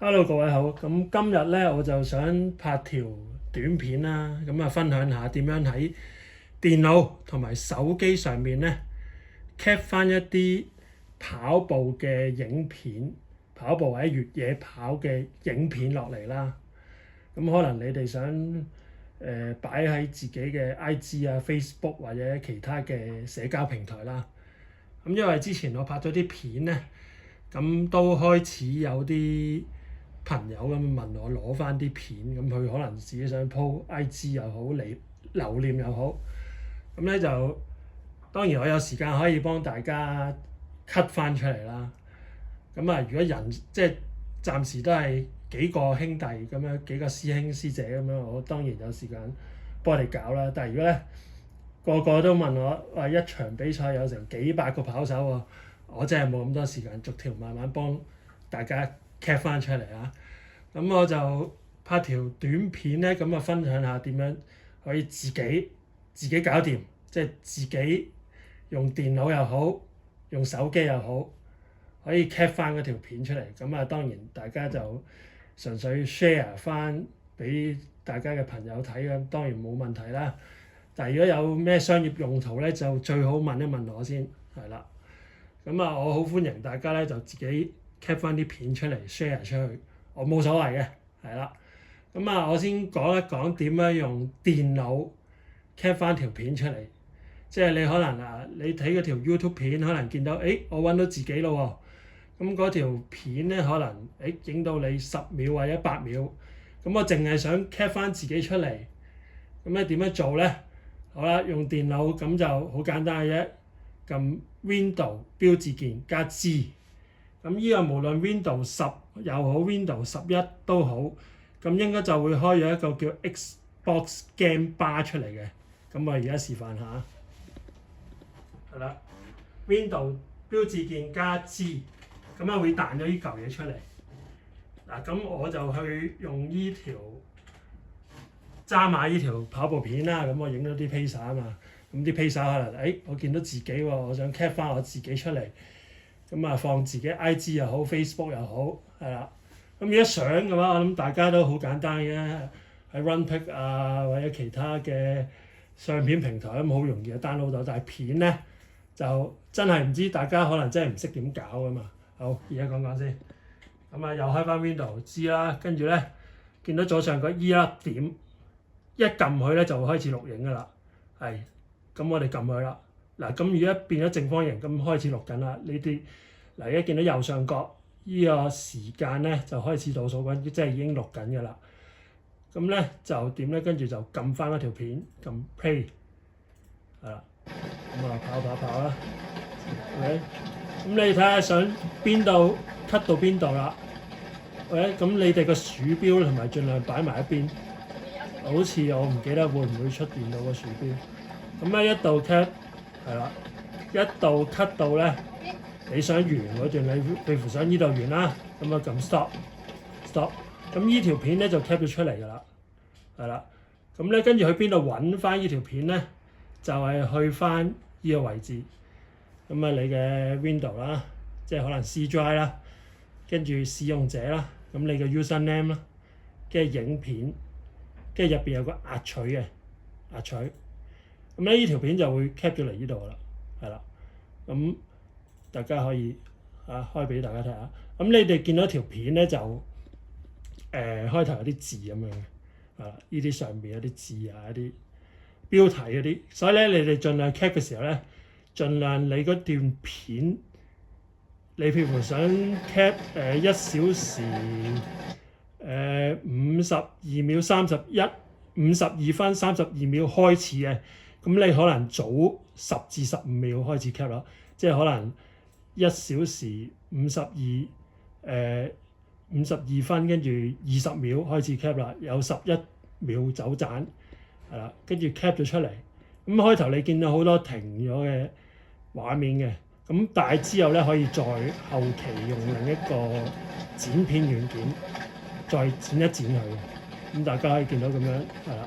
Hello，各位好。咁今日咧，我就想拍條短片啦，咁啊分享下點樣喺電腦同埋手機上面咧 cap 翻一啲跑步嘅影片，跑步或者越野跑嘅影片落嚟啦。咁可能你哋想擺喺自己嘅 IG 啊、Facebook 或者其他嘅社交平台啦。咁因為之前我拍咗啲片咧，咁都開始有啲朋友咁問我攞翻啲片，咁佢可能自己想 po IG 又好，留念又好，咁咧就當然我有時間可以幫大家 cut 翻出嚟啦。咁啊，如果人即係暫時都係幾個兄弟咁樣，幾個師兄師姐咁樣，我當然有時間幫你搞啦。但係如果咧個個都問我話一場比賽有成幾百個跑手喎，我真係冇咁多時間，逐條慢慢幫大家 cap 翻出嚟啊！咁我就拍條短片咧，咁啊分享下點樣可以自己搞掂，即係自己用電腦又好，用手機又好，可以 cap 翻嗰條片出嚟。咁啊，當然大家就純粹 share 翻俾大家嘅朋友睇咁，當然冇問題啦。但係如果有咩商業用途咧，就最好問一問我先，係啦。咁啊，我好歡迎大家咧就自己 cap 翻啲片出嚟 share 出去，我冇所謂嘅，係啦。咁啊，我先講一講點樣用電腦 cap 翻條片出嚟。即係你可能你睇嗰條 YouTube 片，可能見到我揾到自己咯喎。咁嗰條片咧，可能影到你10秒或者8秒，咁我淨係想 cap 翻自己出嚟。咁咧點樣做咧？好啦，用電腦咁就好簡單嘅啫，撳 Window 標誌鍵加 G。咁呢個無論 Windows 10又好 Windows 11都好，咁應該就會開咗一個叫 Xbox Game Bar 出嚟嘅。咁我而家示範下，係啦，Windows 標誌鍵加 G， 咁啊會彈咗呢嚿嘢出嚟。嗱，咁我就去用呢條揸埋呢條跑步片啦。咁我影咗啲 pacer 啊嘛，咁啲 pacer 可能我見到自己喎，我想 cap 翻我自己出嚟。咁啊，放自己 IG 又好 Facebook 又好，係啦。咁如果相嘅話，我諗大家都好簡單嘅，喺 Runpic 啊或者其他嘅相片平台咁好容易就 download 到。但係片咧就真係唔知，大家可能真係唔識點搞㗎嘛。好，而家講講先。咁啊，又開翻 Windows G 啦，跟住咧見到左上角依粒點，一撳佢咧就會開始錄影㗎啦。係，咁我哋撳佢啦。嗱，咁而家變咗正方形，咁開始錄緊啦。呢啲嗱，而家見到右上角依個時間咧就開始倒數緊，即係已經錄緊㗎啦。咁咧就點咧？跟住就撳翻嗰條片，撳 play， 係啦。咁啊跑啦。OK， 咁你睇下想邊度 cut 到邊度啦。OK， 咁你哋個鼠標同埋盡量擺埋一邊。好似我唔記得會唔會出電腦個鼠標。咁咧一度 cut。係啦，一度 cut 到咧，你想完嗰段，你譬如想呢度完啦，咁啊撳 stop，咁呢條片咧就 cap 咗出嚟㗎啦，係啦，咁咧跟住去邊度揾翻呢條片咧？就係去翻呢個位置，咁啊你嘅 window 啦，即係可能 C drive 啦，跟住使用者啦，咁你嘅 username 啦，跟住影片，跟住入邊有個壓取嘅壓取。咁咧呢條片就會 cap 咗嚟呢度啦，係啦，咁大家可以開俾大家睇下。咁你哋見到條片咧就開頭有啲字咁樣嘅，呢啲上面有啲字啊，一啲標題嗰啲，所以咧你哋盡量 cap 嘅時候咧，盡量你嗰段片，你譬如想 cap 1小時52秒52分32秒開始嘅。咁你可能早10至15秒開始 cap 咯，即係可能1小時52分，跟住20秒開始 cap 啦，有11秒走盞，係啦，跟住 cap 咗出嚟。咁開頭你見到好多停咗嘅畫面嘅，咁但係之後咧可以再後期用另一個剪片軟件再剪一剪佢，咁大家可以見到咁樣係啦。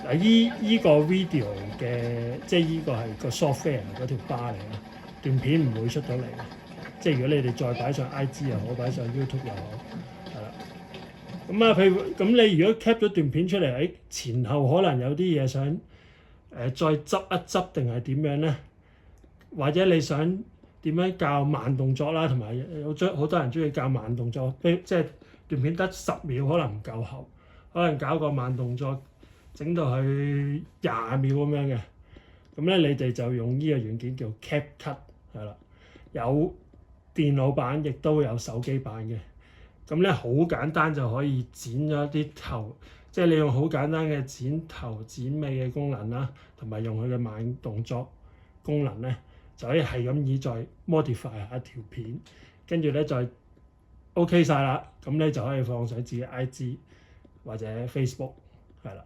嗱，依個 video 嘅，即係依個係個 software 嗰條 bar 嚟啦，段片唔會出到嚟嘅。即係如果你哋再擺上 IG 又好，擺上 YouTube 又好，係啦。咁啊，譬如咁你如果 cap 咗段片出嚟喺前後，可能有啲嘢想再執一執定係點樣咧？或者你想點樣教慢動作啦，同埋好多人中意教慢動作，即係段片得10秒，可能唔夠喉，可能搞個慢動作整到去20秒咁樣嘅。咁咧，你哋就用呢個軟件叫 CapCut 係啦，有電腦版亦都有手機版嘅。咁咧好簡單就可以剪咗啲頭，即係你用好簡單嘅剪頭剪尾嘅功能啦，同埋用佢嘅慢動作功能咧，就可以係咁以再 modify 下條片，跟住咧再 OK 晒啦，咁咧就可以放上自己 IG 或者 Facebook 係啦。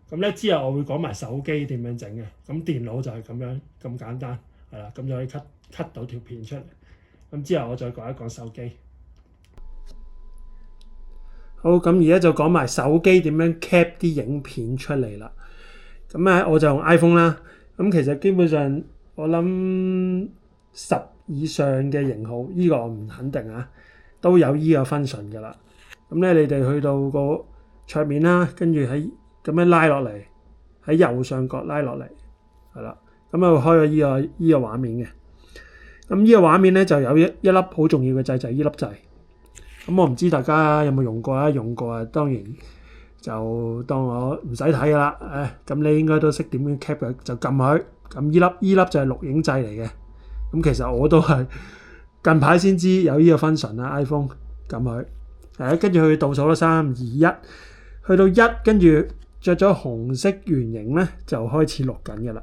咁咧之後我會講埋手機點樣整嘅，咁電腦就係咁樣咁簡單係啦，咁就可以 cut 到條片出嚟。咁之後我再講一講手機。好，咁而家就講埋手機點樣 cap 啲影片出嚟啦。咁啊，我就用 iPhone 啦。咁其實基本上我諗10以上嘅型號，呢個我唔肯定啊，都有呢個 function 㗎啦。咁咧，你哋去到個桌面啦，跟住喺咁樣拉落嚟，喺右上角拉落嚟，係啦。咁啊，開咗呢個畫面嘅。咁呢個畫面咧就有一粒好重要嘅掣，就係呢粒掣。咁我唔知大家有冇用過啊？用過啊，當然就當我唔使睇㗎啦。咁你應該都識點樣 cap 嘅，就撳佢。咁呢粒就係錄影掣嚟嘅。咁其實我都係近排先知有呢個 function 啦。iPhone 撳佢，跟住去倒數啦，3、2、1，去到1，跟住着咗紅色圓形咧，就開始錄緊㗎啦。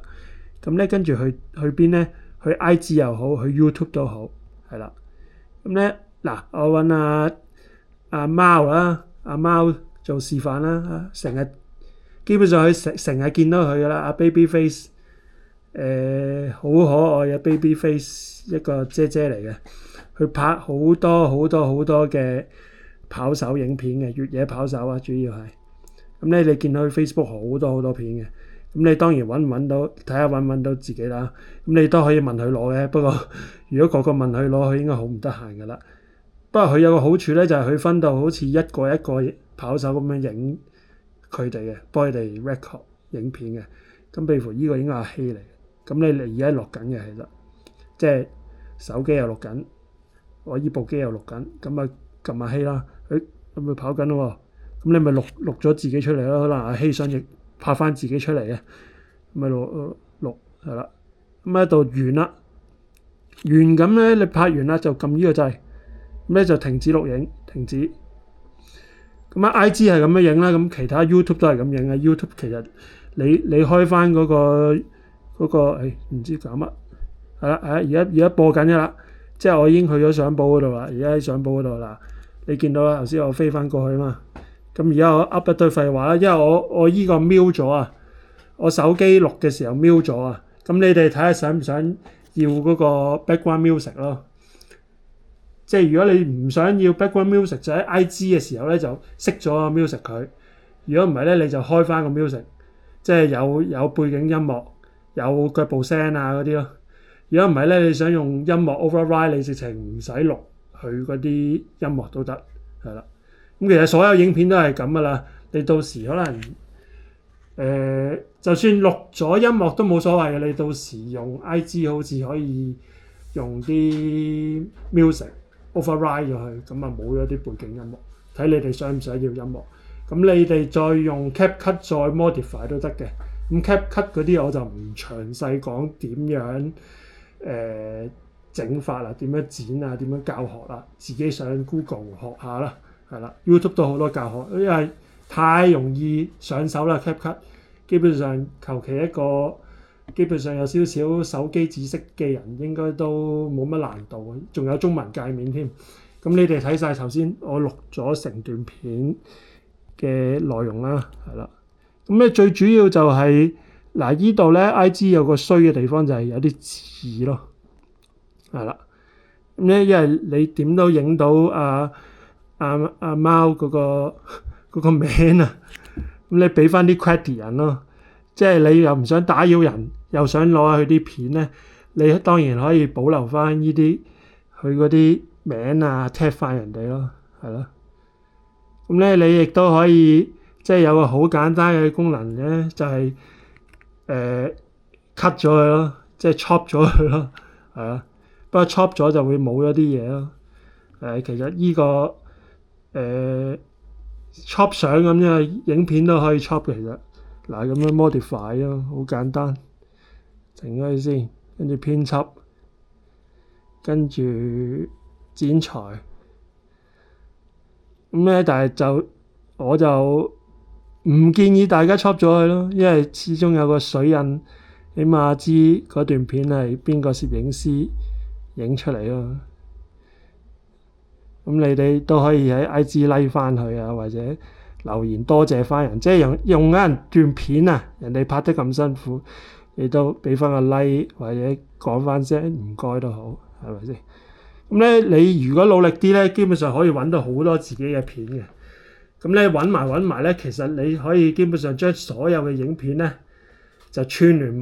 咁咧跟住去邊咧？去 IG 又好，去 YouTube 都好，係啦。咁咧嗱，我揾阿貓啦，阿貓做示範啦，成日基本上佢成日見到佢噶啦，阿 Baby Face，好可愛嘅 Baby Face 一個姐姐嚟嘅，佢拍好多嘅跑手影片嘅，越野跑手啊，主要係。咁咧你見到佢 Facebook 好多片嘅。咁你當然揾唔揾到，睇下揾唔揾到自己啦。咁你都可以問佢攞嘅，不過如果個個問佢攞，佢應該好唔得閒噶啦。不過佢有個好處咧，就係佢分到好似一個跑手咁樣影佢哋嘅，幫佢哋 record 影片嘅。咁譬如呢個應該係希嚟，咁你而家錄緊嘅其實，即係手機又錄緊，我依部機又錄緊，咁啊撳下希啦，咁咪跑緊咯喎。咁你咪錄咗自己出嚟咯，可能阿希想亦拍翻自己出嚟嘅，咪錄係啦。咁喺度完啦，完咁咧，你拍完啦就撳呢個掣，咁咧就停止錄影，停止。咁啊 IG 係咁樣影啦，咁其他 YouTube 都係咁影嘅。YouTube 其實你開翻嗰個唔知搞乜，係啦，而家播緊嘅啦，即係我已經去咗相簿嗰度啦，而家喺相簿嗰度啦，你見到啦，頭先我飛翻過去嘛。咁而家我噏一堆廢話啦，因為我依個瞄咗啊，我手機錄嘅時候瞄咗啊。咁你哋睇下想唔想要嗰個 background music 咯？即係如果你唔想要 background music，就喺 IG 嘅時候咧就熄咗個 music 佢。如果唔係咧，你就開翻個 music，即係有背景音樂、有腳步聲啊嗰啲咯。如果唔係咧，你想用音樂 override，你直情唔使錄佢嗰啲音樂都得，係啦。咁其實所有影片都係咁噶啦，你到時可能就算錄咗音樂都冇所謂嘅，你到時用 IG 好似可以用啲 music override 咗佢，咁啊冇咗啲背景音樂，睇你哋想唔想要音樂。咁你哋再用 CapCut 再 modify 都得嘅。咁 CapCut 嗰啲我就唔詳細講點樣整法啦，點樣剪啊，點樣教學啦，自己上 Google 學下啦。係啦 ，YouTube 都好多教學，因為太容易上手啦。CapCut 基本上求其一個，基本上有少少手機知識嘅人應該都冇乜難度，仲有中文界面添。咁你哋睇晒頭先我錄咗成段片嘅內容啦，係啦。咁咧最主要就係嗱，依度咧 IG 有個衰嘅地方就係有啲字咯，係啦。咁咧因為你點都影到阿貓嗰個名啊，咁你俾翻啲 credit 人咯，即係你又唔想打擾人，又想攞下佢啲片咧，你當然可以保留翻呢啲佢嗰啲名啊 tag 翻人哋咯，係咯。咁咧你亦都可以即係有個好簡單嘅功能咧，就係cut 咗佢咯，即係 chop 咗佢咯，係啊。不過 chop 咗就會冇咗啲嘢咯。其實呢個chop 相咁樣影片都可以 chop 嘅，其實嗱咁樣 modify 咯，好簡單。停咗佢先，跟住編輯，跟住剪裁。咁咧，但係我就唔建議大家 chop 咗佢咯，因為始終有個水印，起碼知嗰段片係邊個攝影師影出嚟咯。咁你哋都可以喺 IG like 翻佢啊，或者留言多謝翻人，即係用緊人段片啊，人哋拍得咁辛苦，你都俾翻個 like 或者講翻聲唔該都好，係咪先？咁咧，你如果努力啲咧，基本上可以揾到好多自己嘅片嘅。咁咧揾埋咧，其實你可以基本上將所有嘅影片咧就串聯埋。